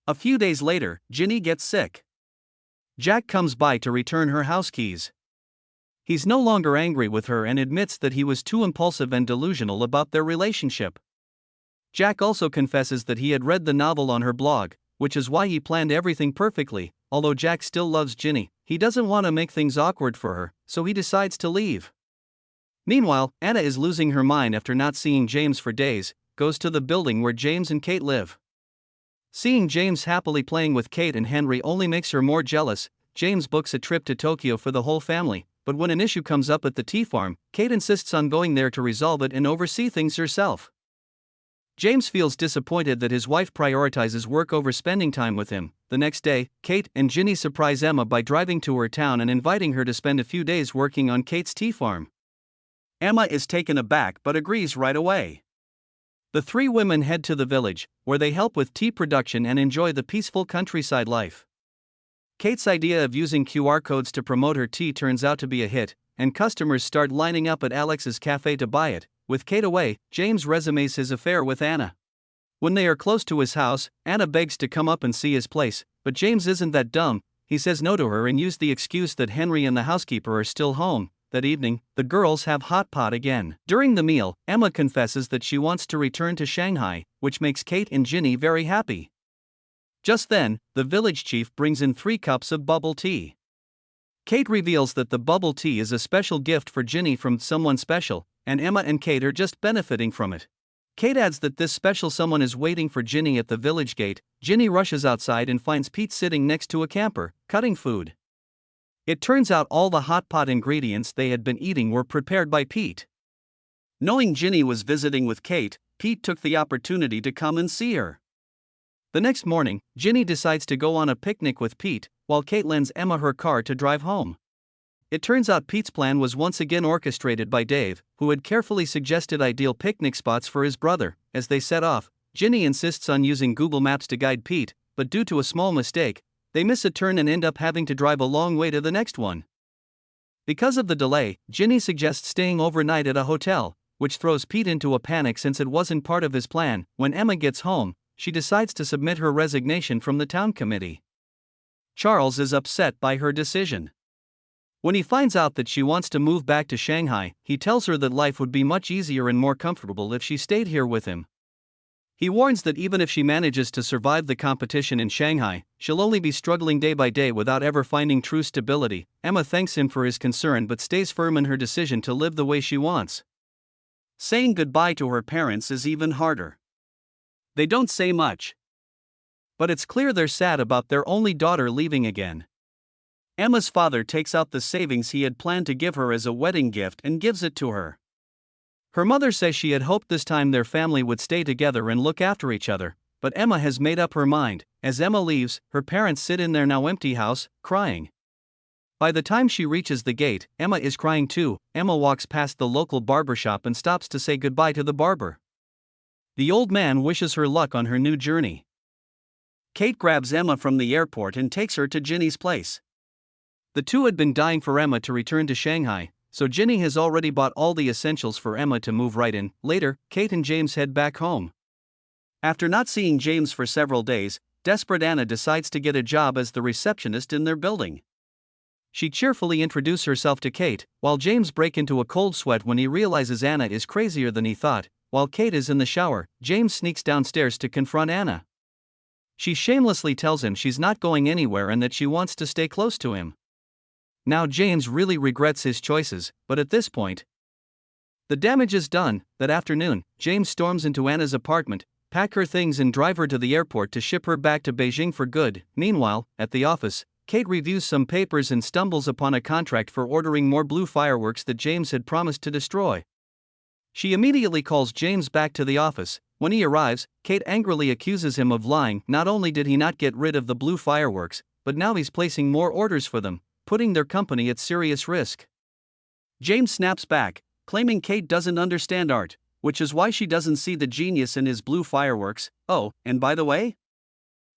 A few days later, Ginny gets sick. Jack comes by to return her house keys. He's no longer angry with her and admits that he was too impulsive and delusional about their relationship. Jack also confesses that he had read the novel on her blog, which is why he planned everything perfectly. Although Jack still loves Ginny, he doesn't want to make things awkward for her, so he decides to leave. Meanwhile, Anna is losing her mind after not seeing James for days, goes to the building where James and Kate live. Seeing James happily playing with Kate and Henry only makes her more jealous. James books a trip to Tokyo for the whole family, but when an issue comes up at the tea farm, Kate insists on going there to resolve it and oversee things herself. James feels disappointed that his wife prioritizes work over spending time with him. The next day, Kate and Ginny surprise Emma by driving to her town and inviting her to spend a few days working on Kate's tea farm. Emma is taken aback but agrees right away. The three women head to the village, where they help with tea production and enjoy the peaceful countryside life. Kate's idea of using QR codes to promote her tea turns out to be a hit, and customers start lining up at Alex's cafe to buy it. With Kate away, James resumes his affair with Anna. When they are close to his house, Anna begs to come up and see his place, but James isn't that dumb. He says no to her and uses the excuse that Henry and the housekeeper are still home. That evening, the girls have hot pot again. During the meal, Emma confesses that she wants to return to Shanghai, which makes Kate and Ginny very happy. Just then, the village chief brings in 3 cups of bubble tea. Kate reveals that the bubble tea is a special gift for Ginny from someone special, and Emma and Kate are just benefiting from it. Kate adds that this special someone is waiting for Ginny at the village gate. Ginny rushes outside and finds Pete sitting next to a camper, cutting food. It turns out all the hot pot ingredients they had been eating were prepared by Pete. Knowing Ginny was visiting with Kate, Pete took the opportunity to come and see her. The next morning, Ginny decides to go on a picnic with Pete, while Kate lends Emma her car to drive home. It turns out Pete's plan was once again orchestrated by Dave, who had carefully suggested ideal picnic spots for his brother. As they set off, Ginny insists on using Google Maps to guide Pete, but due to a small mistake, they miss a turn and end up having to drive a long way to the next one. Because of the delay, Ginny suggests staying overnight at a hotel, which throws Pete into a panic since it wasn't part of his plan. When Emma gets home, she decides to submit her resignation from the town committee. Charles is upset by her decision. When he finds out that she wants to move back to Shanghai, he tells her that life would be much easier and more comfortable if she stayed here with him. He warns that even if she manages to survive the competition in Shanghai, she'll only be struggling day by day without ever finding true stability. Emma thanks him for his concern but stays firm in her decision to live the way she wants. Saying goodbye to her parents is even harder. They don't say much, but it's clear they're sad about their only daughter leaving again. Emma's father takes out the savings he had planned to give her as a wedding gift and gives it to her. Her mother says she had hoped this time their family would stay together and look after each other, but Emma has made up her mind. As Emma leaves, her parents sit in their now empty house, crying. By the time she reaches the gate, Emma is crying too. Emma walks past the local barbershop and stops to say goodbye to the barber. The old man wishes her luck on her new journey. Kate grabs Emma from the airport and takes her to Ginny's place. The two had been dying for Emma to return to Shanghai, so Ginny has already bought all the essentials for Emma to move right in. Later, Kate and James head back home. After not seeing James for several days, desperate Anna decides to get a job as the receptionist in their building. She cheerfully introduces herself to Kate, while James breaks into a cold sweat when he realizes Anna is crazier than he thought. While Kate is in the shower, James sneaks downstairs to confront Anna. She shamelessly tells him she's not going anywhere and that she wants to stay close to him. Now James really regrets his choices, but at this point, the damage is done. That afternoon, James storms into Anna's apartment, pack her things and drive her to the airport to ship her back to Beijing for good. Meanwhile, at the office, Kate reviews some papers and stumbles upon a contract for ordering more blue fireworks that James had promised to destroy. She immediately calls James back to the office. When he arrives, Kate angrily accuses him of lying. Not only did he not get rid of the blue fireworks, but now he's placing more orders for them, putting their company at serious risk. James snaps back, claiming Kate doesn't understand art, which is why she doesn't see the genius in his blue fireworks. Oh, and by the way,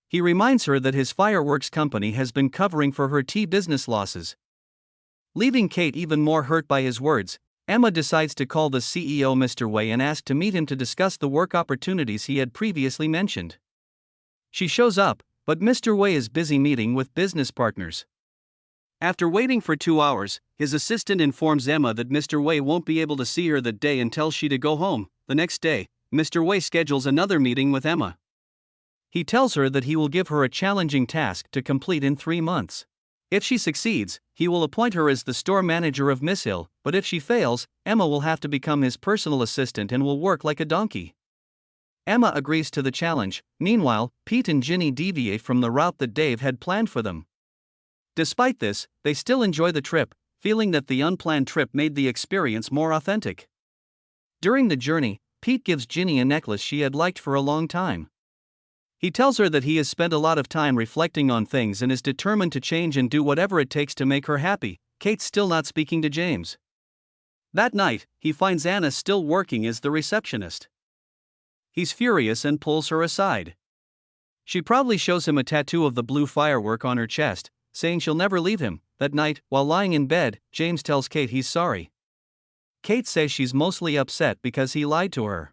he reminds her that his fireworks company has been covering for her tea business losses. Leaving Kate even more hurt by his words, Emma decides to call the CEO Mr. Wei and ask to meet him to discuss the work opportunities he had previously mentioned. She shows up, but Mr. Wei is busy meeting with business partners. After waiting for 2 hours, his assistant informs Emma that Mr. Wei won't be able to see her that day and tells she to go home. The next day, Mr. Wei schedules another meeting with Emma. He tells her that he will give her a challenging task to complete in 3 months. If she succeeds, he will appoint her as the store manager of Miss Hill, but if she fails, Emma will have to become his personal assistant and will work like a donkey. Emma agrees to the challenge. Meanwhile, Pete and Ginny deviate from the route that Dave had planned for them. Despite this, they still enjoy the trip, feeling that the unplanned trip made the experience more authentic. During the journey, Pete gives Ginny a necklace she had liked for a long time. He tells her that he has spent a lot of time reflecting on things and is determined to change and do whatever it takes to make her happy. Kate's still not speaking to James. That night, he finds Anna still working as the receptionist. He's furious and pulls her aside. She proudly shows him a tattoo of the blue firework on her chest, saying she'll never leave him. That night, while lying in bed, James tells Kate he's sorry. Kate says she's mostly upset because he lied to her.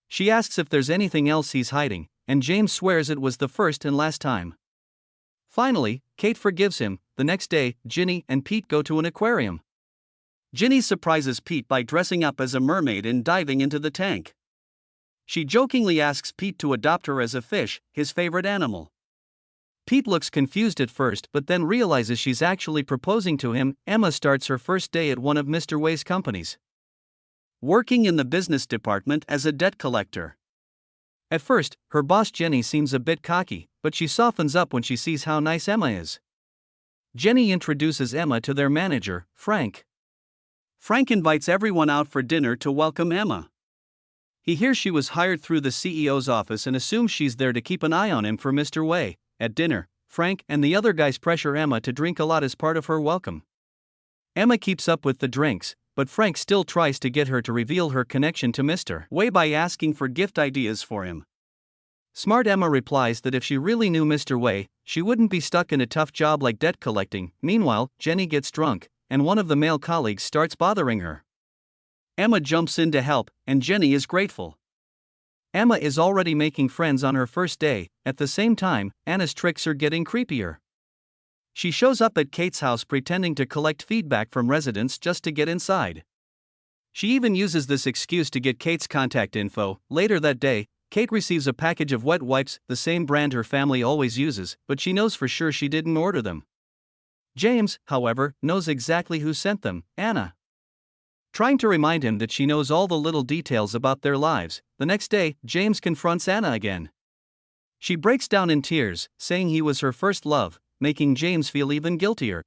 She asks if there's anything else he's hiding, and James swears it was the first and last time. Finally, Kate forgives him. The next day, Ginny and Pete go to an aquarium. Ginny surprises Pete by dressing up as a mermaid and diving into the tank. She jokingly asks Pete to adopt her as a fish, his favorite animal. Pete looks confused at first but then realizes she's actually proposing to him. Emma starts her first day at one of Mr. Wei's companies, working in the business department as a debt collector. At first, her boss Jenny seems a bit cocky, but she softens up when she sees how nice Emma is. Jenny introduces Emma to their manager, Frank. Frank invites everyone out for dinner to welcome Emma. He hears she was hired through the CEO's office and assumes she's there to keep an eye on him for Mr. Wei. At dinner, Frank and the other guys pressure Emma to drink a lot as part of her welcome. Emma keeps up with the drinks, but Frank still tries to get her to reveal her connection to Mr. Wei by asking for gift ideas for him. Smart Emma replies that if she really knew Mr. Wei, she wouldn't be stuck in a tough job like debt collecting. Meanwhile, Jenny gets drunk, and one of the male colleagues starts bothering her. Emma jumps in to help, and Jenny is grateful. Emma is already making friends on her first day. At the same time, Anna's tricks are getting creepier. She shows up at Kate's house pretending to collect feedback from residents just to get inside. She even uses this excuse to get Kate's contact info. Later that day, Kate receives a package of wet wipes, the same brand her family always uses, but she knows for sure she didn't order them. James, however, knows exactly who sent them: Anna. Trying to remind him that she knows all the little details about their lives, the next day, James confronts Anna again. She breaks down in tears, saying he was her first love, making James feel even guiltier.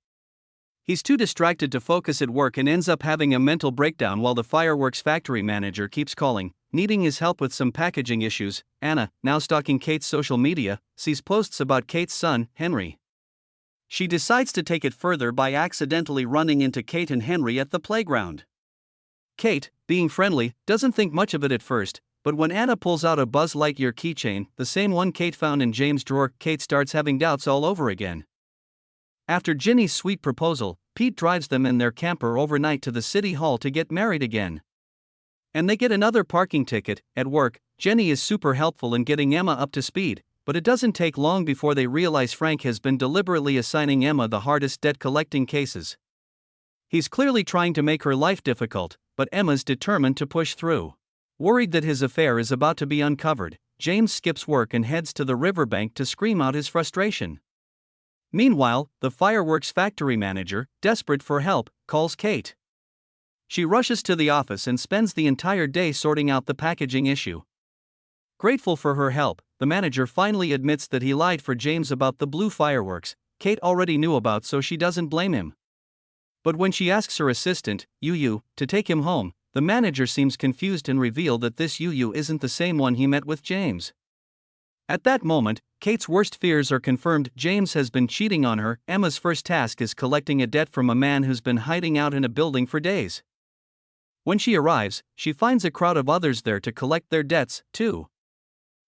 He's too distracted to focus at work and ends up having a mental breakdown while the fireworks factory manager keeps calling, needing his help with some packaging issues. Anna, now stalking Kate's social media, sees posts about Kate's son, Henry. She decides to take it further by accidentally running into Kate and Henry at the playground. Kate, being friendly, doesn't think much of it at first, but when Anna pulls out a Buzz Lightyear keychain, the same one Kate found in James' drawer, Kate starts having doubts all over again. After Ginny's sweet proposal, Pete drives them in their camper overnight to the city hall to get married again. And they get another parking ticket. At work, Jenny is super helpful in getting Emma up to speed, but it doesn't take long before they realize Frank has been deliberately assigning Emma the hardest debt collecting cases. He's clearly trying to make her life difficult, but Emma's determined to push through. Worried that his affair is about to be uncovered, James skips work and heads to the riverbank to scream out his frustration. Meanwhile, the fireworks factory manager, desperate for help, calls Kate. She rushes to the office and spends the entire day sorting out the packaging issue. Grateful for her help, the manager finally admits that he lied for James about the blue fireworks. Kate already knew about, so she doesn't blame him. But when she asks her assistant, Yu, to take him home, the manager seems confused and reveals that this Yu isn't the same one he met with James. At that moment, Kate's worst fears are confirmed. James has been cheating on her. Emma's first task is collecting a debt from a man who's been hiding out in a building for days. When she arrives, she finds a crowd of others there to collect their debts, too.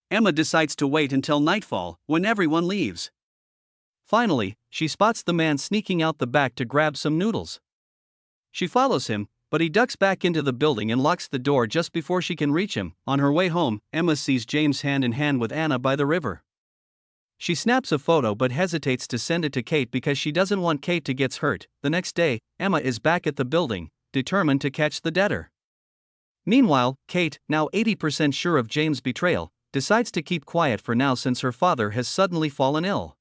Emma decides to wait until nightfall, when everyone leaves. Finally, she spots the man sneaking out the back to grab some noodles. She follows him, but he ducks back into the building and locks the door just before she can reach him. On her way home, Emma sees James hand in hand with Anna by the river. She snaps a photo but hesitates to send it to Kate because she doesn't want Kate to get hurt. The next day, Emma is back at the building, determined to catch the debtor. Meanwhile, Kate, now 80% sure of James' betrayal, decides to keep quiet for now since her father has suddenly fallen ill.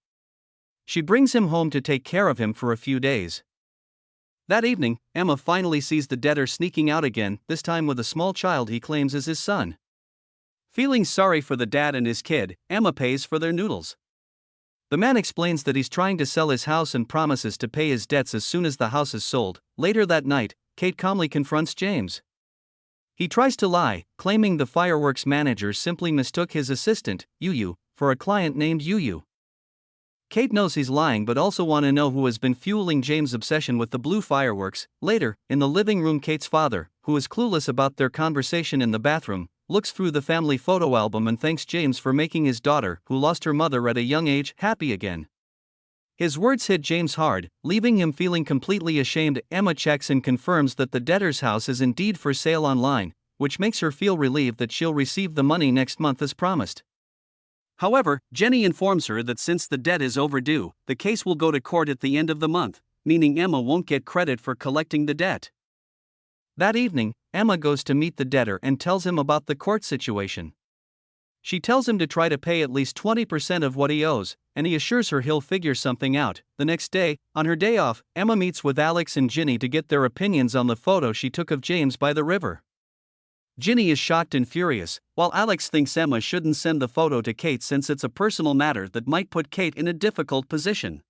She brings him home to take care of him for a few days. That evening, Emma finally sees the debtor sneaking out again, this time with a small child he claims is his son. Feeling sorry for the dad and his kid, Emma pays for their noodles. The man explains that he's trying to sell his house and promises to pay his debts as soon as the house is sold. Later that night, Kate calmly confronts James. He tries to lie, claiming the fireworks manager simply mistook his assistant, Yu, for a client named Yu. Kate knows he's lying but also wants to know who has been fueling James' obsession with the blue fireworks. Later, in the living room, Kate's father, who is clueless about their conversation in the bathroom, looks through the family photo album and thanks James for making his daughter, who lost her mother at a young age, happy again. His words hit James hard, leaving him feeling completely ashamed. Emma checks and confirms that the debtor's house is indeed for sale online, which makes her feel relieved that she'll receive the money next month as promised. However, Jenny informs her that since the debt is overdue, the case will go to court at the end of the month, meaning Emma won't get credit for collecting the debt. That evening, Emma goes to meet the debtor and tells him about the court situation. She tells him to try to pay at least 20% of what he owes, and he assures her he'll figure something out. The next day, on her day off, Emma meets with Alex and Ginny to get their opinions on the photo she took of James by the river. Ginny is shocked and furious, while Alex thinks Emma shouldn't send the photo to Kate since it's a personal matter that might put Kate in a difficult position.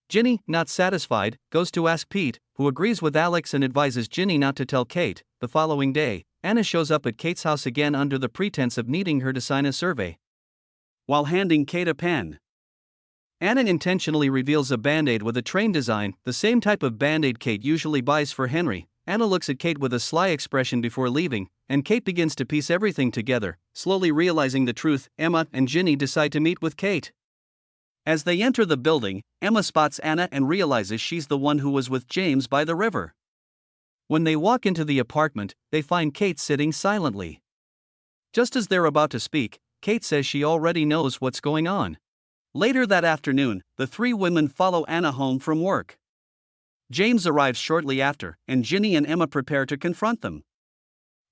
Ginny, not satisfied, goes to ask Pete, who agrees with Alex and advises Ginny not to tell Kate. The following day, Anna shows up at Kate's house again under the pretense of needing her to sign a survey. While handing Kate a pen, Anna intentionally reveals a band-aid with a train design, the same type of band-aid Kate usually buys for Henry. Anna looks at Kate with a sly expression before leaving, and Kate begins to piece everything together. Slowly realizing the truth, Emma and Ginny decide to meet with Kate. As they enter the building, Emma spots Anna and realizes she's the one who was with James by the river. When they walk into the apartment, they find Kate sitting silently. Just as they're about to speak, Kate says she already knows what's going on. Later that afternoon, the three women follow Anna home from work. James arrives shortly after, and Ginny and Emma prepare to confront them.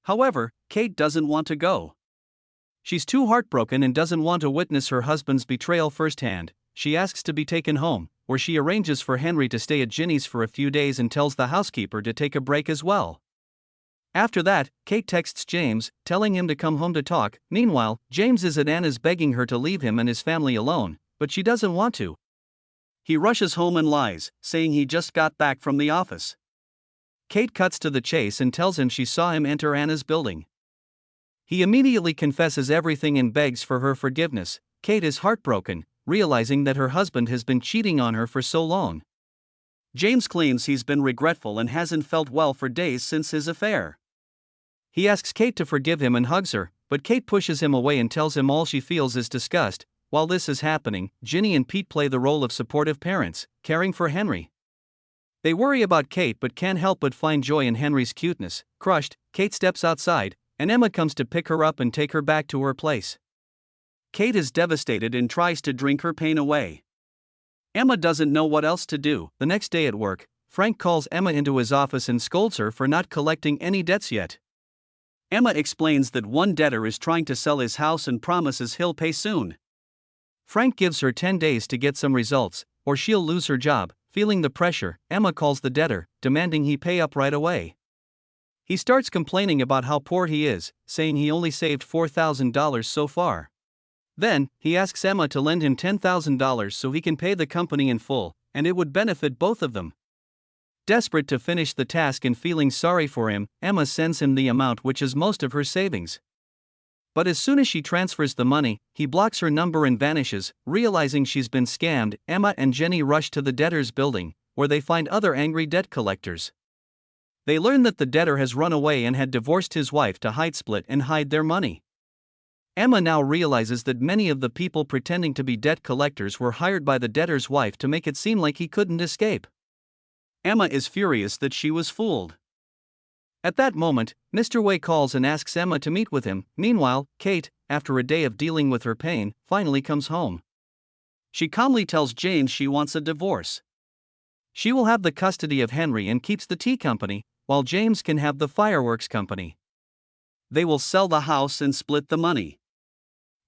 However, Kate doesn't want to go. She's too heartbroken and doesn't want to witness her husband's betrayal firsthand. She asks to be taken home, where she arranges for Henry to stay at Ginny's for a few days and tells the housekeeper to take a break as well. After that, Kate texts James, telling him to come home to talk. Meanwhile, James is at Anna's begging her to leave him and his family alone, but she doesn't want to. He rushes home and lies, saying he just got back from the office. Kate cuts to the chase and tells him she saw him enter Anna's building. He immediately confesses everything and begs for her forgiveness. Kate is heartbroken, realizing that her husband has been cheating on her for so long. James claims he's been regretful and hasn't felt well for days since his affair. He asks Kate to forgive him and hugs her, but Kate pushes him away and tells him all she feels is disgust. While this is happening, Ginny and Pete play the role of supportive parents, caring for Henry. They worry about Kate but can't help but find joy in Henry's cuteness. Crushed, Kate steps outside, and Emma comes to pick her up and take her back to her place. Kate is devastated and tries to drink her pain away. Emma doesn't know what else to do. The next day at work, Frank calls Emma into his office and scolds her for not collecting any debts yet. Emma explains that one debtor is trying to sell his house and promises he'll pay soon. Frank gives her 10 days to get some results, or she'll lose her job. Feeling the pressure, Emma calls the debtor, demanding he pay up right away. He starts complaining about how poor he is, saying he only saved $4,000 so far. Then, he asks Emma to lend him $10,000 so he can pay the company in full, and it would benefit both of them. Desperate to finish the task and feeling sorry for him, Emma sends him the amount, which is most of her savings. But as soon as she transfers the money, he blocks her number and vanishes. Realizing she's been scammed, Emma and Jenny rush to the debtor's building, where they find other angry debt collectors. They learn that the debtor has run away and had divorced his wife to split and hide their money. Emma now realizes that many of the people pretending to be debt collectors were hired by the debtor's wife to make it seem like he couldn't escape. Emma is furious that she was fooled. At that moment, Mr. Wei calls and asks Emma to meet with him. Meanwhile, Kate, after a day of dealing with her pain, finally comes home. She calmly tells James she wants a divorce. She will have the custody of Henry and keeps the tea company, while James can have the fireworks company. They will sell the house and split the money.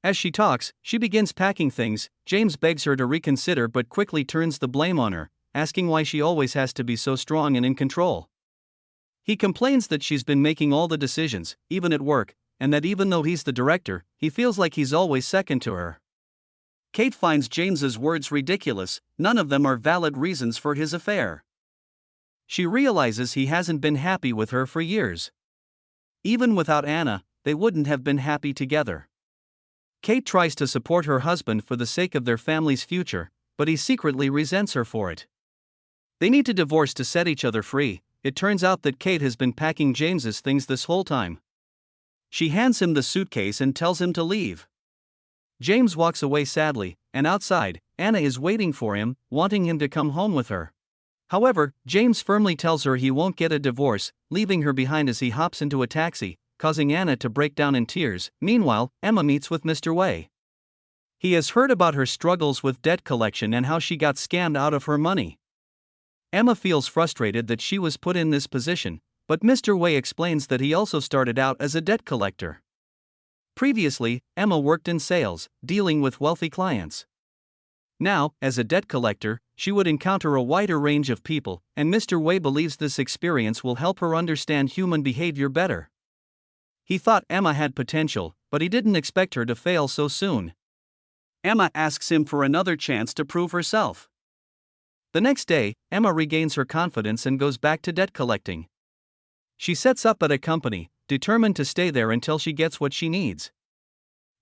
As she talks, she begins packing things. James begs her to reconsider but quickly turns the blame on her, asking why she always has to be so strong and in control. He complains that she's been making all the decisions, even at work, and that even though he's the director, he feels like he's always second to her. Kate finds James's words ridiculous. None of them are valid reasons for his affair. She realizes he hasn't been happy with her for years. Even without Anna, they wouldn't have been happy together. Kate tries to support her husband for the sake of their family's future, but he secretly resents her for it. They need to divorce to set each other free. It turns out that Kate has been packing James's things this whole time. She hands him the suitcase and tells him to leave. James walks away sadly, and outside, Anna is waiting for him, wanting him to come home with her. However, James firmly tells her he won't get a divorce, leaving her behind as he hops into a taxi, causing Anna to break down in tears. Meanwhile, Emma meets with Mr. Way. He has heard about her struggles with debt collection and how she got scammed out of her money. Emma feels frustrated that she was put in this position, but Mr. Way explains that he also started out as a debt collector. Previously, Emma worked in sales, dealing with wealthy clients. Now, as a debt collector, she would encounter a wider range of people, and Mr. Way believes this experience will help her understand human behavior better. He thought Emma had potential, but he didn't expect her to fail so soon. Emma asks him for another chance to prove herself. The next day, Emma regains her confidence and goes back to debt collecting. She sets up at a company, determined to stay there until she gets what she needs.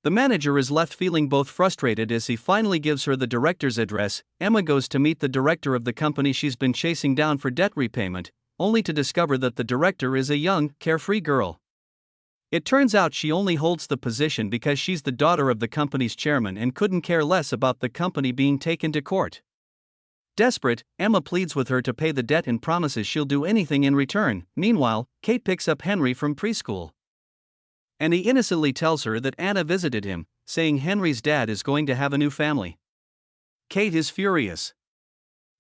The manager is left feeling both frustrated as he finally gives her the director's address. Emma goes to meet the director of the company she's been chasing down for debt repayment, only to discover that the director is a young, carefree girl. It turns out she only holds the position because she's the daughter of the company's chairman and couldn't care less about the company being taken to court. Desperate, Emma pleads with her to pay the debt and promises she'll do anything in return. Meanwhile, Kate picks up Henry from preschool. And he innocently tells her that Anna visited him, saying Henry's dad is going to have a new family. Kate is furious.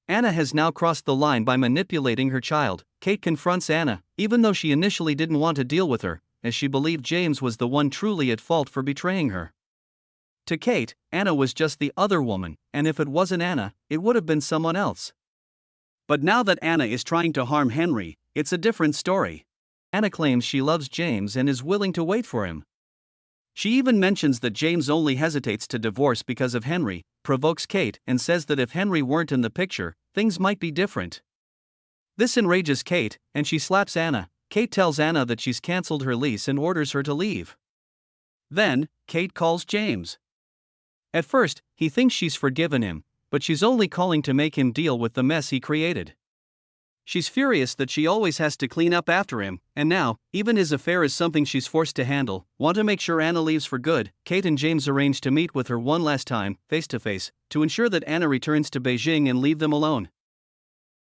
Anna has now crossed the line by manipulating her child. Kate confronts Anna, even though she initially didn't want to deal with her, as she believed James was the one truly at fault for betraying her. To Kate, Anna was just the other woman, and if it wasn't Anna, it would have been someone else. But now that Anna is trying to harm Henry, it's a different story. Anna claims she loves James and is willing to wait for him. She even mentions that James only hesitates to divorce because of Henry, provokes Kate, and says that if Henry weren't in the picture, things might be different. This enrages Kate, and she slaps Anna. Kate tells Anna that she's cancelled her lease and orders her to leave. Then, Kate calls James. At first, he thinks she's forgiven him, but she's only calling to make him deal with the mess he created. She's furious that she always has to clean up after him, and now, even his affair is something she's forced to handle. Want to make sure Anna leaves for good, Kate and James arrange to meet with her one last time, face to face, to ensure that Anna returns to Beijing and leave them alone.